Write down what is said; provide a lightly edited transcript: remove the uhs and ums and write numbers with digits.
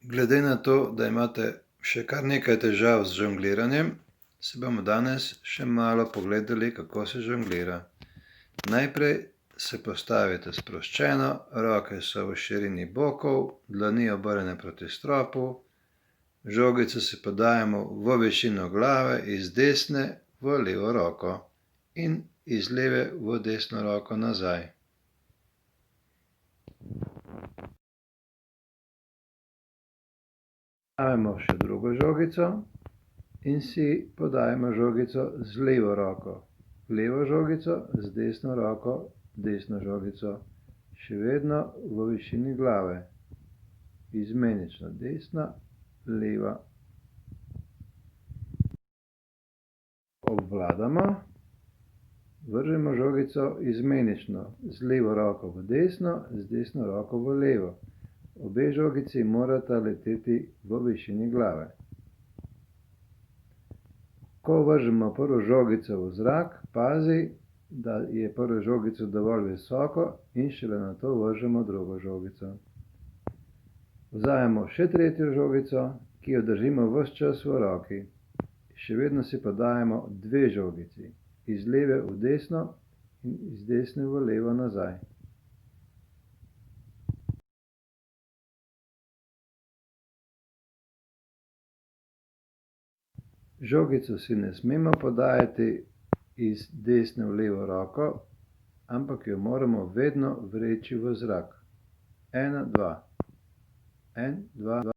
Glede na to, da imate še kar nekaj težav z žongliranjem, si bomo danes še malo pogledali, kako se žonglira. Najprej se postavite sproščeno, roke so v širini bokov, dlani obrnjene proti stropu, žogico si podajamo v višino glave iz desne v levo roko in iz leve v desno roko nazaj. Vzamemo še drugo žogico in si podajamo žogico z levo roko. Levo žogico z desno roko, desno žogico, še vedno v višini glave. Izmenično desna, leva. Obvladamo, vržemo žogico izmenično z levo roko v desno, z desno roko v levo. Obe žogici morata leteti v višini glave. Ko vržemo prvo žogico v zrak, pazi, da je prvo žogico dovolj visoko in šele nato vržemo drugo žogico. Vzamemo še tretjo žogico, ki jo držimo ves čas v roki. Še vedno si podajamo dve žogici, iz leve v desno in iz desne v levo nazaj. Žogico si ne smemo podajati iz desne v levo roko, ampak jo moramo vedno vreči v zrak. 1, 2. 1, 2, 2.